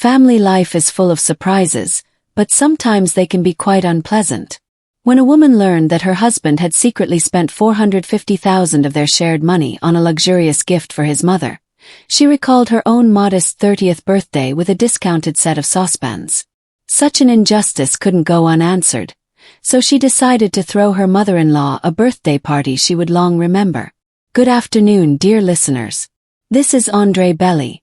Family life is full of surprises, but sometimes they can be quite unpleasant. When a woman learned that her husband had secretly spent $450,000 of their shared money on a luxurious gift for his mother, she recalled her own modest 30th birthday with a discounted set of saucepans. Such an injustice couldn't go unanswered, so she decided to throw her mother-in-law a birthday party she would long remember. Good afternoon, dear listeners. This is Andre Belli,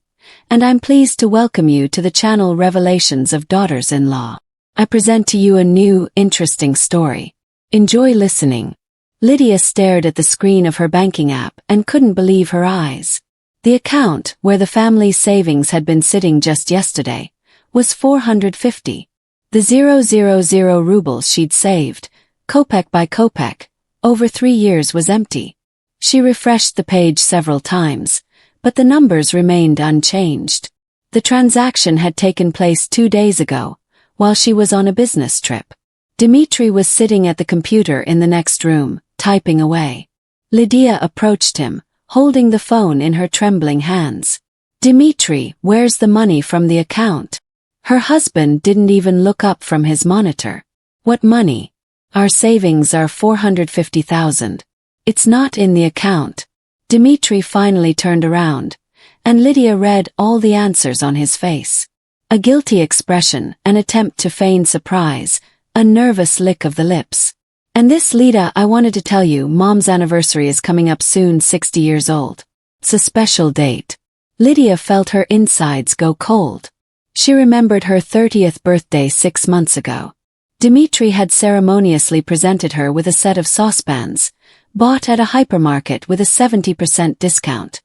and I'm pleased to welcome you to the channel Revelations of Daughters-in-Law. I present to you a new, interesting story. Enjoy listening. Lydia stared at the screen of her banking app and couldn't believe her eyes. The account, where the family's savings had been sitting just yesterday, was 450. The 000 rubles she'd saved, kopeck by kopeck, over 3 years was empty. She refreshed the page several times, but the numbers remained unchanged. The transaction had taken place 2 days ago, while she was on a business trip. Dmitri was sitting at the computer in the next room, typing away. Lydia approached him, holding the phone in her trembling hands. Dmitri, where's the money from the account? Her husband didn't even look up from his monitor. What money? Our savings are 450,000. It's not in the account. Dmitri finally turned around, and Lydia read all the answers on his face. A guilty expression, an attempt to feign surprise, a nervous lick of the lips. And this, Lydia, I wanted to tell you, Mom's anniversary is coming up soon, 60 years old. It's a special date. Lydia felt her insides go cold. She remembered her 30th birthday 6 months ago. Dmitri had ceremoniously presented her with a set of saucepans, bought at a hypermarket with a 70% discount.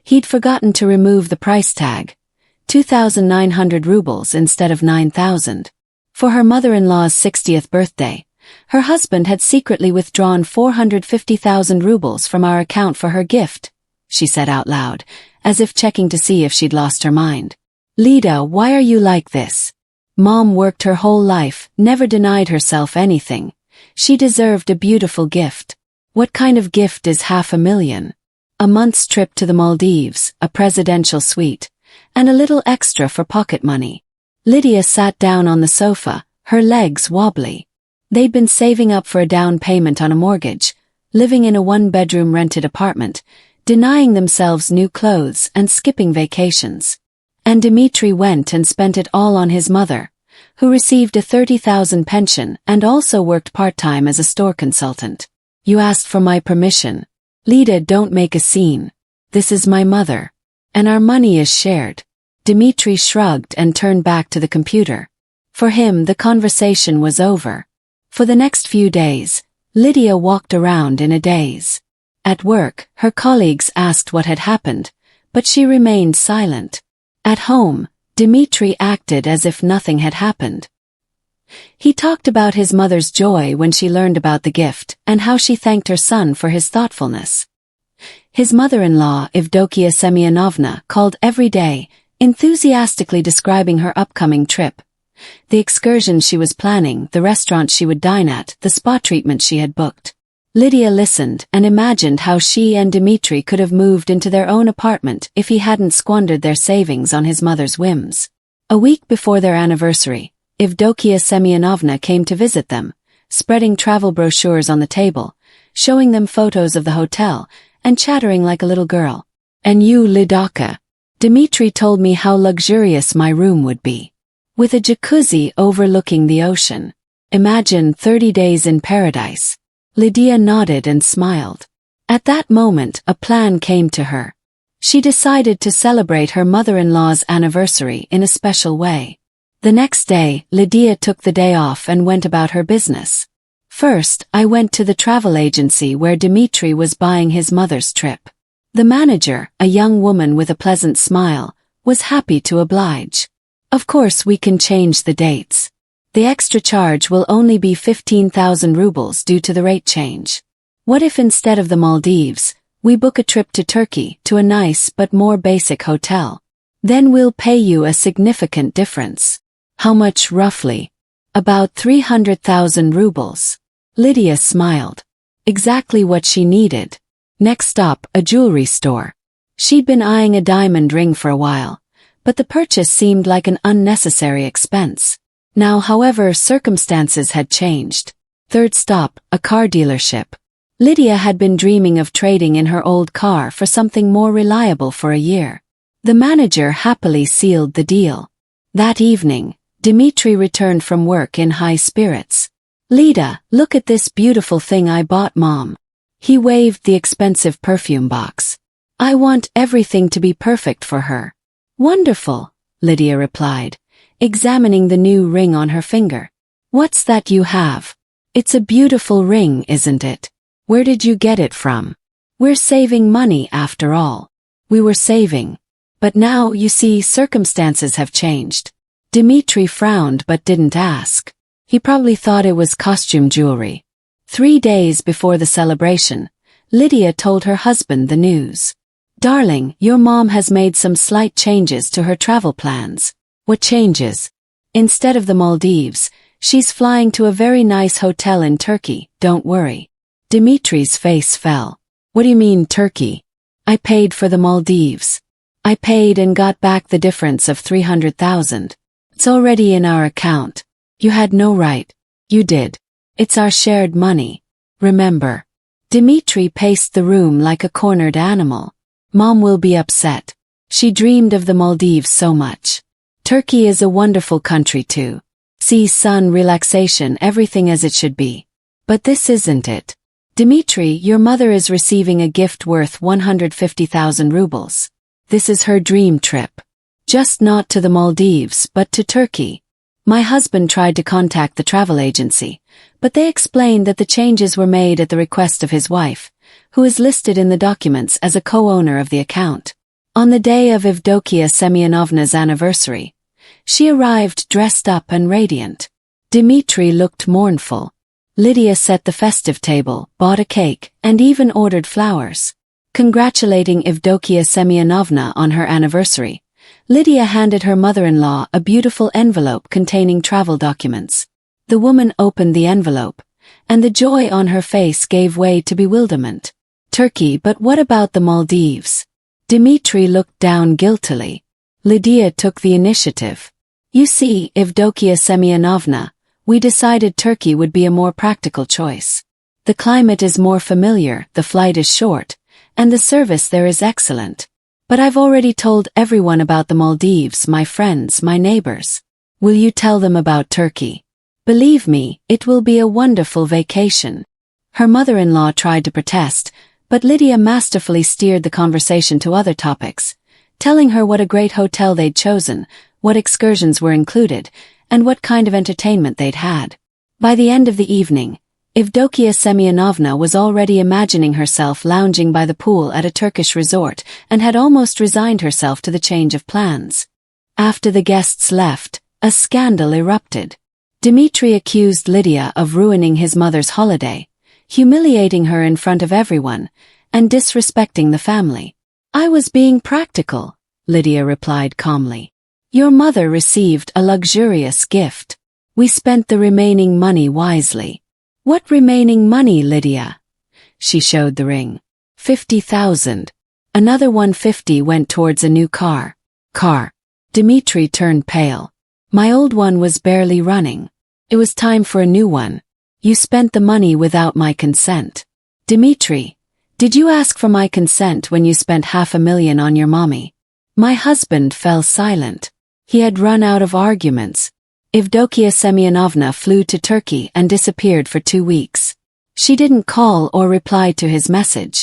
He'd forgotten to remove the price tag, 2,900 rubles instead of 9,000. For her mother-in-law's 60th birthday, her husband had secretly withdrawn 450,000 rubles from our account for her gift, she said out loud, as if checking to see if she'd lost her mind. Lydia, why are you like this? Mom worked her whole life, never denied herself anything. She deserved a beautiful gift. What kind of gift is 500,000? A month's trip to the Maldives, a presidential suite, and a little extra for pocket money. Lydia sat down on the sofa, her legs wobbly. They'd been saving up for a down payment on a mortgage, living in a one-bedroom rented apartment, denying themselves new clothes and skipping vacations. And Dmitri went and spent it all on his mother, who received a 30,000 pension and also worked part-time as a store consultant. You asked for my permission. Lydia, don't make a scene. This is my mother. And our money is shared. Dmitri shrugged and turned back to the computer. For him, the conversation was over. For the next few days, Lydia walked around in a daze. At work, her colleagues asked what had happened, but she remained silent. At home, Dmitri acted as if nothing had happened. He talked about his mother's joy when she learned about the gift and how she thanked her son for his thoughtfulness. His mother-in-law, Evdokia Semyonovna, called every day, enthusiastically describing her upcoming trip. The excursion she was planning, the restaurant she would dine at, the spa treatment she had booked. Lydia listened and imagined how she and Dmitri could have moved into their own apartment if he hadn't squandered their savings on his mother's whims. A week before their anniversary, Evdokia Semyonovna came to visit them, spreading travel brochures on the table, showing them photos of the hotel, and chattering like a little girl. And you, Lydia, Dmitri told me how luxurious my room would be. With a jacuzzi overlooking the ocean. Imagine 30 days in paradise. Lydia nodded and smiled. At that moment, a plan came to her. She decided to celebrate her mother-in-law's anniversary in a special way. The next day, Lydia took the day off and went about her business. First, I went to the travel agency where Dmitri was buying his mother's trip. The manager, a young woman with a pleasant smile, was happy to oblige. Of course, we can change the dates. The extra charge will only be 15,000 rubles due to the rate change. What if instead of the Maldives, we book a trip to Turkey to a nice but more basic hotel? Then we'll pay you a significant difference. How much roughly? About 300,000 rubles. Lydia smiled. Exactly what she needed. Next stop, a jewelry store. She'd been eyeing a diamond ring for a while, but the purchase seemed like an unnecessary expense. Now, however, circumstances had changed. Third stop, a car dealership. Lydia had been dreaming of trading in her old car for something more reliable for a year. The manager happily sealed the deal. That evening, Dmitri returned from work in high spirits. "Lida, look at this beautiful thing I bought, Mom." He waved the expensive perfume box. "I want everything to be perfect for her." "Wonderful," Lydia replied, examining the new ring on her finger. "What's that you have?" "It's a beautiful ring, isn't it? Where did you get it from?" "We're saving money after all." "We were saving. But now, you see, circumstances have changed." Dmitri frowned but didn't ask. He probably thought it was costume jewelry. 3 days before the celebration, Lydia told her husband the news. "Darling, your mom has made some slight changes to her travel plans." "What changes?" "Instead of the Maldives, she's flying to a very nice hotel in Turkey, don't worry." Dimitri's face fell. "What do you mean, Turkey?" "I paid for the Maldives. I paid and got back the difference of 300,000. It's already in our account." "You had no right." "You did. It's our shared money. Remember." Dmitri paced the room like a cornered animal. "Mom will be upset. She dreamed of the Maldives so much. Turkey is a wonderful country too. Sea, sun, relaxation, everything as it should be. But this isn't it. Dmitri, your mother is receiving a gift worth 150,000 rubles. This is her dream trip. Just not to the Maldives, but to Turkey." My husband tried to contact the travel agency, but they explained that the changes were made at the request of his wife, who is listed in the documents as a co-owner of the account. On the day of Evdokia Semyonovna's anniversary, she arrived dressed up and radiant. Dmitri looked mournful. Lydia set the festive table, bought a cake, and even ordered flowers. Congratulating Evdokia Semyonovna on her anniversary, Lydia handed her mother-in-law a beautiful envelope containing travel documents. The woman opened the envelope, and the joy on her face gave way to bewilderment. "Turkey, but what about the Maldives?" Dmitri looked down guiltily. Lydia took the initiative. "You see, Evdokia Semyonovna, we decided Turkey would be a more practical choice. The climate is more familiar, the flight is short, and the service there is excellent. But I've already told everyone about the Maldives, my friends, my neighbors. Will you tell them about Turkey? Believe me, it will be a wonderful vacation." Her mother-in-law tried to protest, but Lydia masterfully steered the conversation to other topics, telling her what a great hotel they'd chosen, what excursions were included, and what kind of entertainment they'd had. By the end of the evening, Evdokia Semyonovna was already imagining herself lounging by the pool at a Turkish resort and had almost resigned herself to the change of plans. After the guests left, a scandal erupted. Dmitri accused Lydia of ruining his mother's holiday, humiliating her in front of everyone, and disrespecting the family. "I was being practical," Lydia replied calmly. "Your mother received a luxurious gift. We spent the remaining money wisely." "What remaining money, Lydia?" She showed the ring. 50,000. Another 150 went towards a new car. Dmitri turned pale. "My old one was barely running. It was time for a new one. You spent the money without my consent." "Dmitri, did you ask for my consent when you spent 500,000 on your mommy?" My husband fell silent. He had run out of arguments. Evdokia Semyonovna flew to Turkey and disappeared for 2 weeks. She didn't call or reply to his message.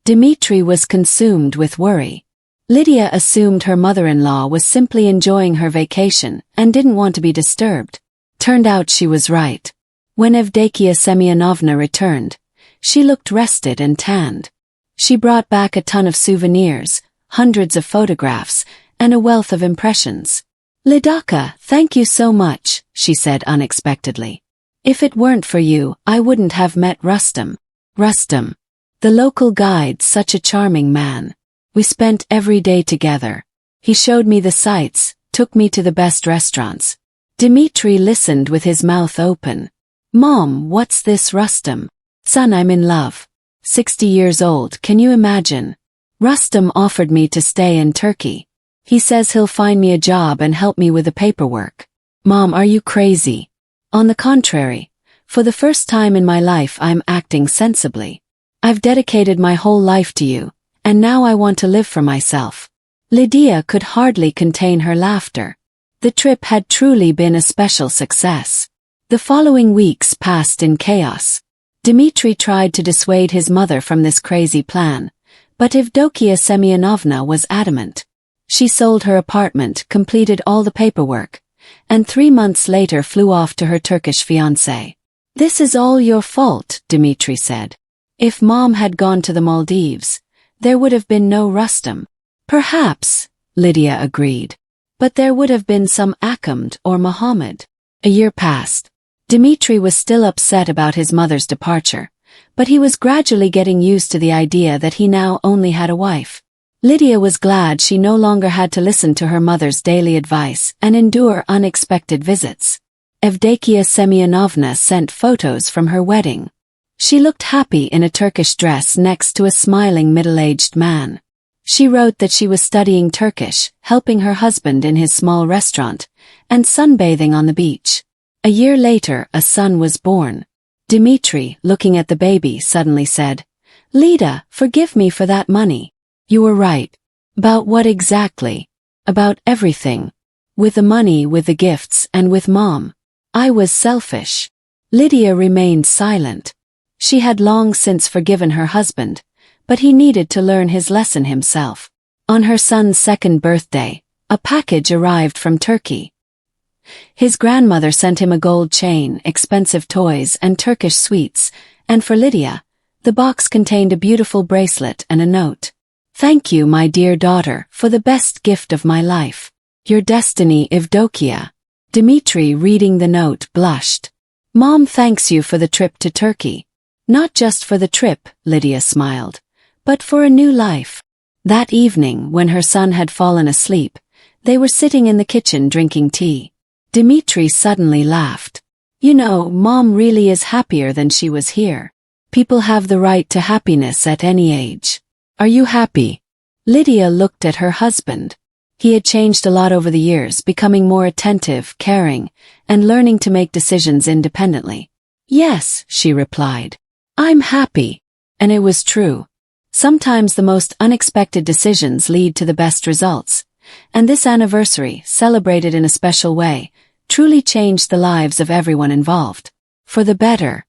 Dmitri was consumed with worry. Lydia assumed her mother-in-law was simply enjoying her vacation and didn't want to be disturbed. Turned out she was right. When Evdokia Semyonovna returned, she looked rested and tanned. She brought back a ton of souvenirs, hundreds of photographs, and a wealth of impressions. "Lidaka, thank you so much," she said unexpectedly. "If it weren't for you, I wouldn't have met Rustam." Rustam, the local guide, such a charming man. We spent every day together. He showed me the sights, took me to the best restaurants. Dmitri listened with his mouth open. "Mom, what's this Rustam?" "Son, I'm in love. 60 years old, can you imagine? Rustam offered me to stay in Turkey. He says he'll find me a job and help me with the paperwork. Mom, are you crazy? On the contrary, for the first time in my life I'm acting sensibly. I've dedicated my whole life to you, and now I want to live for myself. Lydia could hardly contain her laughter. The trip had truly been a special success. The following weeks passed in chaos. Dmitri tried to dissuade his mother from this crazy plan, but Evdokia Semyonovna was adamant. She sold her apartment, completed all the paperwork, and 3 months later flew off to her Turkish fiancé. "This is all your fault," Dmitri said. "If Mom had gone to the Maldives, there would have been no Rustam." "Perhaps," Lydia agreed. "But there would have been some Akhmed or Muhammad." A year passed. Dmitri was still upset about his mother's departure, but he was gradually getting used to the idea that he now only had a wife. Lydia was glad she no longer had to listen to her mother's daily advice and endure unexpected visits. Evdokia Semyonovna sent photos from her wedding. She looked happy in a Turkish dress next to a smiling middle-aged man. She wrote that she was studying Turkish, helping her husband in his small restaurant, and sunbathing on the beach. A year later, a son was born. Dmitri, looking at the baby, suddenly said, "Lida, forgive me for that money. You were right." "About what exactly?" "About everything. With the money, with the gifts, and with Mom. I was selfish." Lydia remained silent. She had long since forgiven her husband, but he needed to learn his lesson himself. On her son's 2nd birthday, a package arrived from Turkey. His grandmother sent him a gold chain, expensive toys, and Turkish sweets, and for Lydia, the box contained a beautiful bracelet and a note. "Thank you, my dear daughter, for the best gift of my life. Your destiny, Evdokia." Dmitri, reading the note, blushed. "Mom thanks you for the trip to Turkey." "Not just for the trip," Lydia smiled, "but for a new life." That evening, when her son had fallen asleep, they were sitting in the kitchen drinking tea. Dmitri suddenly laughed. "You know, Mom really is happier than she was here. People have the right to happiness at any age. Are you happy?" Lydia looked at her husband. He had changed a lot over the years, becoming more attentive, caring, and learning to make decisions independently. "Yes," she replied. "I'm happy." And it was true. Sometimes the most unexpected decisions lead to the best results, and this anniversary, celebrated in a special way, truly changed the lives of everyone involved. For the better.